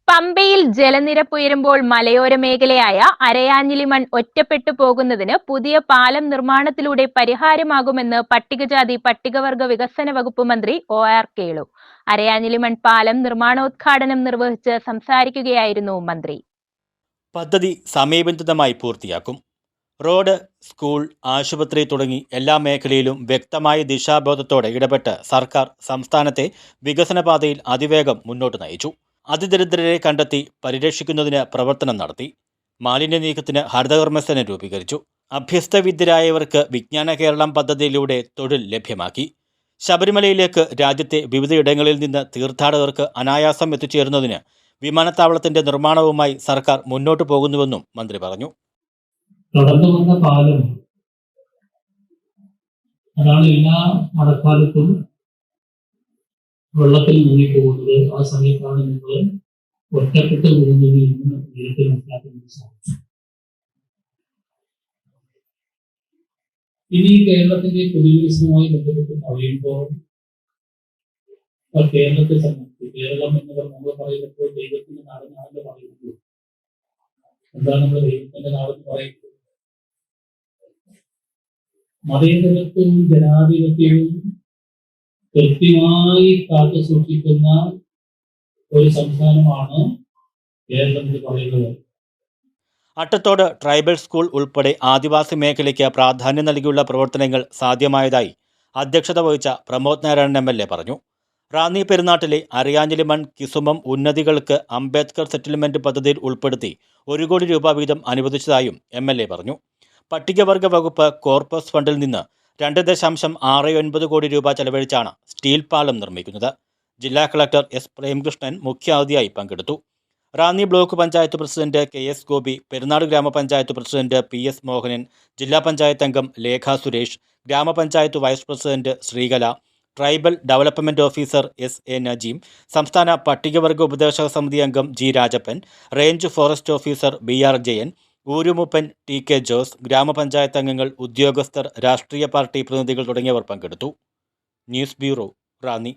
പമ്പയിൽ ജലനിരപ്പ് ഉയരുമ്പോൾ മലയോര മേഖലയായ അരയാഞ്ഞിലിമൺ ഒറ്റപ്പെട്ടു പോകുന്നതിന് പുതിയ പാലം നിർമ്മാണത്തിലൂടെ പരിഹാരമാകുമെന്ന് പട്ടികജാതി പട്ടികവർഗ വികസന വകുപ്പ് മന്ത്രി ഒ.ആർ. കേളു. അരയാഞ്ഞിലിമൺ പാലം നിർമ്മാണോദ്ഘാടനം നിർവഹിച്ച് സംസാരിക്കുകയായിരുന്നു മന്ത്രി. പദ്ധതി സമയബന്ധിതമായി പൂർത്തിയാക്കും. റോഡ്, സ്കൂൾ, ആശുപത്രി തുടങ്ങി എല്ലാ മേഖലയിലും വ്യക്തമായ ദിശാബോധത്തോടെ ഇടപെട്ട് സർക്കാർ സംസ്ഥാനത്തെ വികസനപാതയിൽ അതിവേഗം മുന്നോട്ട് നയിച്ചു. അതിദരിദ്രരെ കണ്ടെത്തി പരിരക്ഷിക്കുന്നതിന് പ്രവർത്തനം നടത്തി. മാലിന്യ നീക്കത്തിന് ഹരിതകർമ്മസേന രൂപീകരിച്ചു. അഭ്യസ്തവിദ്യരായവർക്ക് വിജ്ഞാന കേരളം പദ്ധതിയിലൂടെ തൊഴിൽ ലഭ്യമാക്കി. ശബരിമലയിലേക്ക് രാജ്യത്തെ വിവിധയിടങ്ങളിൽ നിന്ന് തീർത്ഥാടകർക്ക് അനായാസം എത്തിച്ചേരുന്നതിന് വിമാനത്താവളത്തിന്റെ നിർമ്മാണവുമായി സർക്കാർ മുന്നോട്ടു പോകുന്നുവെന്നും മന്ത്രി പറഞ്ഞു. കടന്നു വന്ന പാലം അതാണ് എല്ലാ മഴക്കാലത്തും വെള്ളത്തിൽ മുങ്ങിപ്പോകുന്നത്. ആ സമയത്താണ് നിങ്ങൾ ഒറ്റപ്പെട്ട് പോകുന്നത് എന്ന് നേരിട്ട് മനസ്സിലാക്കാൻ സാധിച്ചു. ഇനി കേരളത്തിന്റെ പൊതുവികസനവുമായി ബന്ധപ്പെട്ട് പറയുമ്പോൾ കേരളത്തെ സംബന്ധിച്ച് കേരളം എന്ന് നമ്മൾ പറയുമ്പോൾ ദൈവത്തിന്റെ നാടെന്നാണല്ലോ പറയുന്നത്. എന്താണ് നമ്മൾ ദൈവത്തിന്റെ നാടെന്ന് പറയുന്നത്? മതേതരത്വവും ജനാധിപത്യവും കൃത്യമായി കാത്തു സൂക്ഷിക്കുന്ന ഒരു സംസ്ഥാനമാണ് കേരളം എന്ന് പറയുന്നത്. അട്ടത്തോട് ട്രൈബൽ സ്കൂൾ ഉൾപ്പെടെ ആദിവാസി മേഖലയ്ക്ക് പ്രാധാന്യം നൽകിയുള്ള പ്രവർത്തനങ്ങൾ സാധ്യമായതായി അധ്യക്ഷത വഹിച്ച പ്രമോദ് നാരായണൻ എം.എൽ.എ. പറഞ്ഞു. റാന്നി പെരുന്നാട്ടിലെ അരയാഞ്ഞിലിമൺ കിസുമം ഉന്നതികൾക്ക് അംബേദ്കർ സെറ്റിൽമെന്റ് പദ്ധതിയിൽ ഉൾപ്പെടുത്തി 1 കോടി രൂപ വീതം അനുവദിച്ചതായും എം.എൽ.എ. പറഞ്ഞു. പട്ടികവർഗ വകുപ്പ് കോർപ്പസ് ഫണ്ടിൽ നിന്ന് 2.69 കോടി രൂപ ചെലവഴിച്ചാണ് സ്റ്റീൽ പാലം നിർമ്മിക്കുന്നത്. ജില്ലാ കളക്ടർ എസ്. പ്രേംകൃഷ്ണൻ മുഖ്യാതിഥിയായി പങ്കെടുത്തു. Ranni block panchayat president KS. Gopi, Perunad ഗ്രാമപഞ്ചായത്ത് പ്രസിഡന്റ് പി.എസ്. മോഹനൻ, ജില്ലാ പഞ്ചായത്ത് അംഗം ലേഖ സുരേഷ്, ഗ്രാമപഞ്ചായത്ത് vice president Sreekala, tribal development officer S A. Najeem, സംസ്ഥാന പട്ടികവർഗ ഉപദേശക സമിതി അംഗം G. Rajappan, range forest officer B R. Jayan, ഊരുമുപ്പൻ ടി.കെ. ജോസ്, ഗ്രാമപഞ്ചായത്ത് അംഗങ്ങൾ, ഉദ്യോഗസ്ഥർ, രാഷ്ട്രീയ പാർട്ടി പ്രതിനിധികൾ തുടങ്ങിയവർ പങ്കെടുത്തു. News bureau, Ranni.